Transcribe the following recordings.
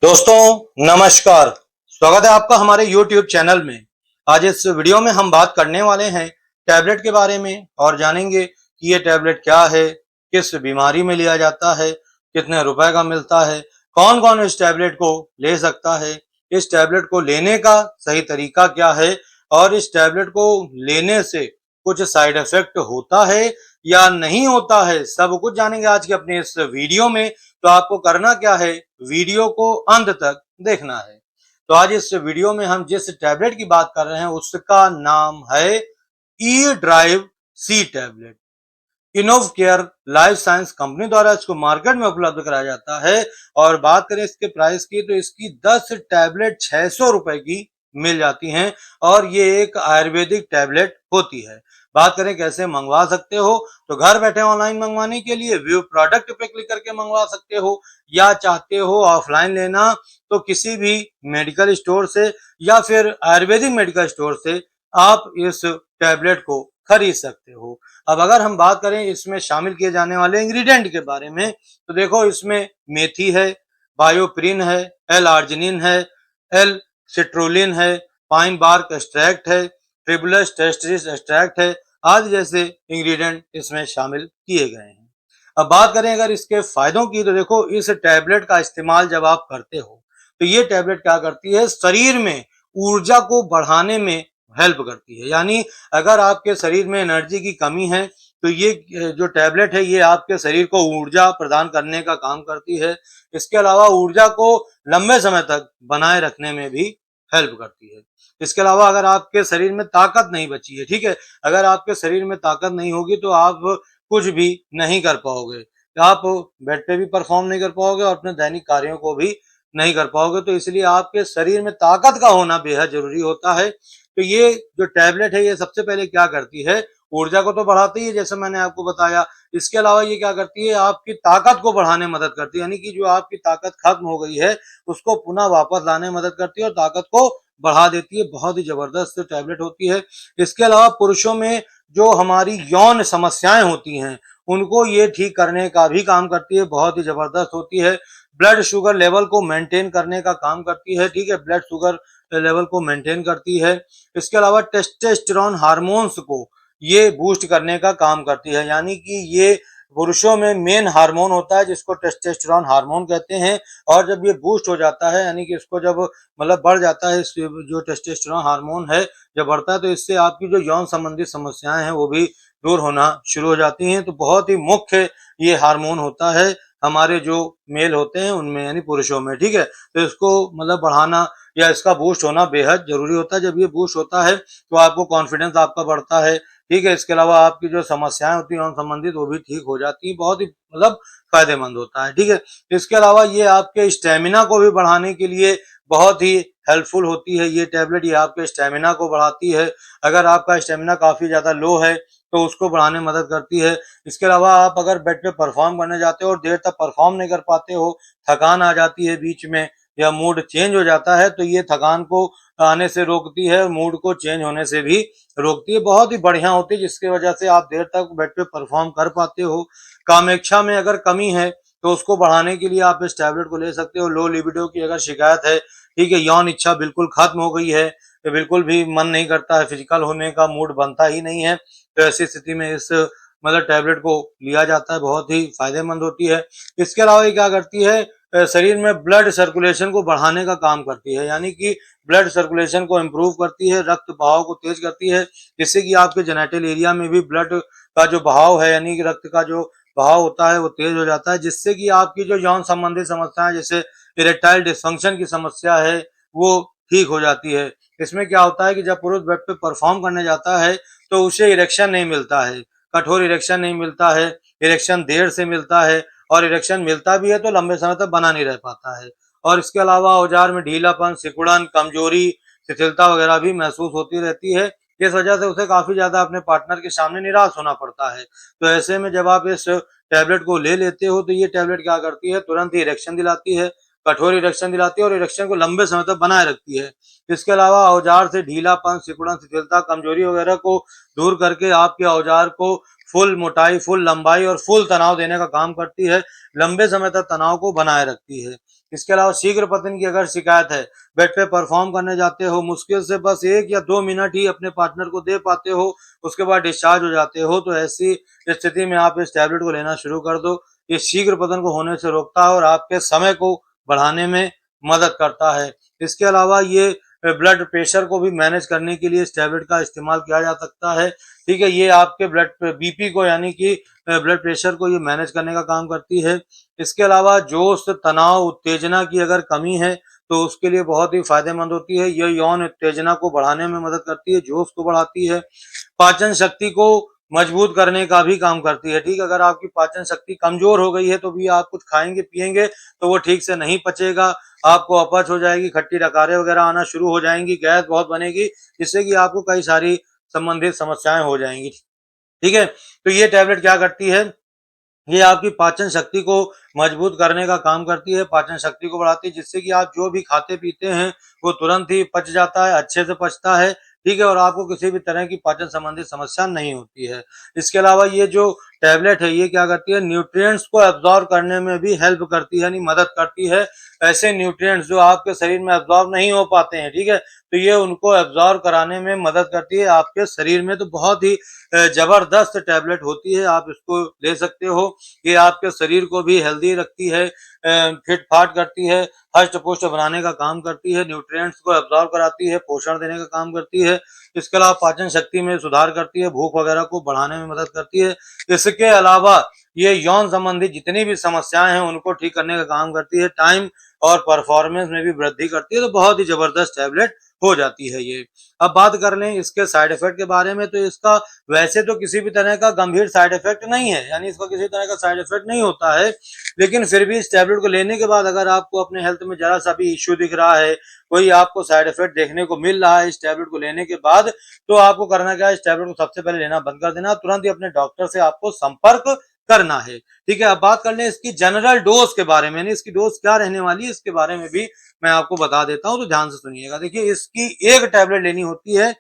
दोस्तों नमस्कार। स्वागत है आपका हमारे YouTube चैनल में। आज इस वीडियो में हम बात करने वाले हैं टैबलेट के बारे में और जानेंगे कि ये टैबलेट क्या है, किस बीमारी में लिया जाता है, कितने रुपए का मिलता है, कौन कौन इस टैबलेट को ले सकता है, इस टैबलेट को लेने का सही तरीका क्या है और इस टैबलेट को लेने से कुछ साइड इफेक्ट होता है या नहीं होता है, सब कुछ जानेंगे आज के अपने इस वीडियो में। तो आपको करना क्या है, वीडियो को अंत तक देखना है। तो आज इस वीडियो में हम जिस टैबलेट की बात कर रहे हैं उसका नाम है E drive C tablet. Innov care life science company द्वारा इसको मार्केट में उपलब्ध कराया जाता है। और बात करें इसके प्राइस की तो इसकी 10 टैबलेट 600 रुपए की मिल जाती हैं और ये एक आयुर्वेदिक टैबलेट होती है। बात करें कैसे मंगवा सकते हो, तो घर बैठे ऑनलाइन मंगवाने के लिए व्यू प्रोडक्ट पे क्लिक करके मंगवा सकते हो, या चाहते हो ऑफलाइन लेना तो किसी भी मेडिकल स्टोर से या फिर आयुर्वेदिक मेडिकल स्टोर से आप इस टैबलेट को खरीद सकते हो। अब अगर हम बात करें इसमें शामिल किए जाने वाले इंग्रेडिएंट के बारे में, तो देखो इसमें मेथी है, बायोप्रिन है, एल आर्जिनिन है, एल सिट्रोलिन है, पाइन बार्क एक्सट्रैक्ट है, ट्रिबुलस टेस्टिस एक्सट्रैक्ट है, आदि जैसे इंग्रेडिएंट इसमें शामिल किए गए हैं। अब बात करें अगर इसके फायदों की, तो देखो इस टैबलेट का इस्तेमाल जब आप करते हो तो ये टैबलेट क्या करती है, शरीर में ऊर्जा को बढ़ाने में हेल्प करती है। यानी अगर आपके शरीर में एनर्जी की कमी है तो ये जो टैबलेट है ये आपके शरीर को ऊर्जा प्रदान करने का काम करती है। इसके अलावा ऊर्जा को लंबे समय तक बनाए रखने में भी हेल्प करती है। इसके अलावा अगर आपके शरीर में ताकत नहीं बची है, ठीक है, अगर आपके शरीर में ताकत नहीं होगी तो आप कुछ भी नहीं कर पाओगे, आप बेड पे भी परफॉर्म नहीं कर पाओगे और अपने दैनिक कार्यों को भी नहीं कर पाओगे। तो इसलिए आपके शरीर में ताकत का होना बेहद जरूरी होता है। तो ये जो टैबलेट है ये सबसे पहले क्या करती है, ऊर्जा को तो बढ़ाती है जैसे मैंने आपको बताया। इसके अलावा ये क्या करती है, आपकी ताकत को बढ़ाने में मदद करती है। यानी कि जो आपकी ताकत खत्म हो गई है उसको पुनः वापस लाने में मदद करती है और ताकत को बढ़ा देती है। बहुत ही जबरदस्त टैबलेट होती है। इसके अलावा पुरुषों में जो हमारी यौन समस्याएं होती हैं उनको ये ठीक करने का भी काम करती है, बहुत ही जबरदस्त होती है। ब्लड शुगर लेवल को मेंटेन करने का काम करती है, ठीक है, ब्लड शुगर लेवल को मेंटेन करती है। इसके अलावा टेस्टोस्टेरोन हार्मोन्स को ये बूस्ट करने का काम करती है। यानी कि ये पुरुषों में मेन हार्मोन होता है जिसको टेस्टोस्टेरोन हार्मोन कहते हैं। और जब ये बूस्ट हो जाता है, यानी कि इसको जब मतलब बढ़ जाता है, जो टेस्टोस्टेरोन हार्मोन है जब बढ़ता है तो इससे आपकी जो यौन संबंधी समस्याएं हैं वो भी दूर होना शुरू हो जाती हैं। तो बहुत ही मुख्य ये हार्मोन होता है हमारे जो मेल होते हैं उनमें, यानी पुरुषों में, ठीक है। तो इसको मतलब बढ़ाना या इसका बूस्ट होना बेहद जरूरी होता है। जब ये बूस्ट होता है तो आपको कॉन्फिडेंस आपका बढ़ता है, ठीक है। इसके अलावा आपकी जो समस्याएं होती हैं संबंधित वो भी ठीक हो जाती है, बहुत ही मतलब फायदेमंद होता है, ठीक है। इसके अलावा ये आपके स्टेमिना को भी बढ़ाने के लिए बहुत ही हेल्पफुल होती है। ये टैबलेट ये आपके स्टेमिना को बढ़ाती है। अगर आपका स्टेमिना काफी ज्यादा लो है तो उसको बढ़ाने में मदद करती है। इसके अलावा आप अगर बेड पे परफॉर्म करने जाते हो और देर तक परफॉर्म नहीं कर पाते हो, थकान आ जाती है बीच में या मूड चेंज हो जाता है, तो ये थकान को आने से रोकती है, मूड को चेंज होने से भी रोकती है। बहुत ही बढ़िया होती है जिसकी वजह से आप देर तक बेड पे परफॉर्म कर पाते हो। कामेच्छा में अगर कमी है तो उसको बढ़ाने के लिए आप इस टैबलेट को ले सकते हो। लो लिबिडो की अगर शिकायत है, ठीक है, यौन इच्छा बिल्कुल खत्म हो गई है, तो बिल्कुल भी मन नहीं करता है, फिजिकल होने का मूड बनता ही नहीं है, तो ऐसी स्थिति में इस मतलब टैबलेट को लिया जाता है, बहुत ही फायदेमंद होती है। इसके अलावा ये क्या करती है, शरीर में ब्लड सर्कुलेशन को बढ़ाने का काम करती है। यानी कि ब्लड सर्कुलेशन को इम्प्रूव करती है, रक्त बहाव को तेज करती है, जिससे कि आपके जेनिटल एरिया में भी ब्लड का जो बहाव है, यानी कि रक्त का जो बहाव होता है वो तेज हो जाता है, जिससे कि आपकी जो यौन संबंधी समस्याएं जैसे इरेक्टाइल डिस्फंक्शन की समस्या है वो ठीक हो जाती है। इसमें क्या होता है कि जब पुरुष बेड पे परफॉर्म करने जाता है तो उसे इरेक्शन नहीं मिलता है, कठोर इरेक्शन नहीं मिलता है, इरेक्शन देर से मिलता है, और इरेक्शन मिलता भी है तो लंबे समय तक बना नहीं रह पाता है। और इसके अलावा औजार में ढीलापन, सिकुड़न, कमजोरी, शिथिलता वगैरह भी महसूस होती रहती है। इस वजह से उसे काफी ज्यादा अपने पार्टनर के सामने निराश होना पड़ता है। तो ऐसे में जब आप इस टैबलेट को ले लेते हो तो ये टैबलेट क्या करती है, तुरंत ही इरेक्शन दिलाती है, कठोर इरेक्शन दिलाती है और इरेक्शन को लंबे समय तक बनाए रखती है। इसके अलावा औजार से ढीलापन, सिकुड़न, शिथिलता, कमजोरी वगैरह को दूर करके आपके औजार को फुल मोटाई, फुल लंबाई और फुल तनाव देने का काम करती है, लंबे समय तक तनाव को बनाए रखती है। इसके अलावा शीघ्र पतन की अगर शिकायत है, बेड पे परफॉर्म करने जाते हो, मुश्किल से बस 1 या 2 मिनट ही अपने पार्टनर को दे पाते हो, उसके बाद डिस्चार्ज हो जाते हो, तो ऐसी स्थिति में आप इस टैबलेट को लेना शुरू कर दो। ये शीघ्र पतन को होने से रोकता है और आपके समय को बढ़ाने में मदद करता है। इसके अलावा ये ब्लड प्रेशर को भी मैनेज करने के लिए इस टैबलेट का इस्तेमाल किया जा सकता है। ठीक है, ये आपके ब्लड बीपी को यानी कि ब्लड प्रेशर को ये मैनेज करने का काम करती है। इसके अलावा जोश, तनाव, उत्तेजना की अगर कमी है तो उसके लिए बहुत ही फायदेमंद होती है। ये यौन उत्तेजना को बढ़ाने में मदद करती है, जोश को बढ़ाती है, पाचन शक्ति को मजबूत करने का भी काम करती है। ठीक है, अगर आपकी पाचन शक्ति कमजोर हो गई है तो भी आप कुछ खाएंगे पिएंगे तो वो ठीक से नहीं पचेगा, आपको अपच हो जाएगी, खट्टी डकारें वगैरह आना शुरू हो जाएंगी, गैस बहुत बनेगी, जिससे कि आपको कई सारी संबंधित समस्याएं हो जाएंगी। ठीक है, तो ये टैबलेट क्या करती है, ये आपकी पाचन शक्ति को मजबूत करने का काम करती है, पाचन शक्ति को बढ़ाती है, जिससे कि आप जो भी खाते पीते हैं वो तुरंत ही पच जाता है, अच्छे से पचता है। ठीक है, और आपको किसी भी तरह की पाचन संबंधी समस्या नहीं होती है। इसके अलावा ये जो टैबलेट है ये क्या करती है, न्यूट्रिएंट्स को एब्जॉर्ब करने में भी हेल्प करती है, यानी मदद करती है। ऐसे न्यूट्रिएंट्स जो आपके शरीर में एब्जॉर्ब नहीं हो पाते हैं, ठीक है, तो ये उनको एब्जॉर्ब कराने में मदद करती है आपके शरीर में। तो बहुत ही जबरदस्त टैबलेट होती है, आप इसको ले सकते हो। ये आपके शरीर को भी हेल्दी रखती है, फिट फाट करती है, हष्ट पुष्ट बनाने का काम करती है, न्यूट्रिएंट्स को एब्जॉर्ब कराती है, पोषण देने का काम करती है। इसके अलावा पाचन शक्ति में सुधार करती है, भूख वगैरह को बढ़ाने में मदद करती है। इसके अलावा ये यौन संबंधी जितनी भी समस्याएं हैं उनको ठीक करने का काम करती है, टाइम और परफॉर्मेंस में भी वृद्धि करती है। तो बहुत ही जबरदस्त टैबलेट हो जाती है ये। अब बात कर लें इसके साइड इफेक्ट के बारे में, तो इसका वैसे तो किसी भी तरह का गंभीर साइड इफेक्ट नहीं है, यानी इसका किसी तरह का साइड इफेक्ट नहीं होता है। लेकिन फिर भी इस टैबलेट को लेने के बाद अगर आपको अपने हेल्थ में जरा सा भी इश्यू दिख रहा है, कोई आपको साइड इफेक्ट देखने को मिल रहा है इस टैबलेट को लेने के बाद, तो आपको करना क्या है, इस टैबलेट को सबसे पहले लेना बंद कर देना, तुरंत ही अपने डॉक्टर से आपको संपर्क करना है। ठीक है, अब बात कर लें इसकी जनरल डोज के बारे में, यानी इसकी डोज क्या रहने वाली है इसके बारे में भी मैं आपको बता देता हूं, तो ध्यान से सुनिएगा। देखिए, इसकी एक टैबलेट लेनी होती है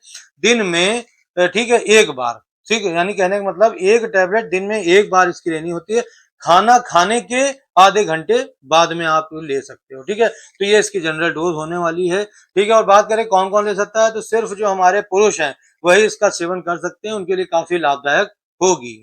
दिन में, ठीक है, एक बार। ठीक है, यानी कहने का मतलब एक टैबलेट दिन में एक बार इसकी लेनी होती है, खाना खाने के आधे घंटे बाद में आप ले सकते हो। ठीक है, तो ये इसकी जनरल डोज होने वाली है। ठीक है, और बात करें कौन कौन ले सकता है, तो सिर्फ जो हमारे पुरुष हैं वही इसका सेवन कर सकते हैं, उनके लिए काफी लाभदायक होगी।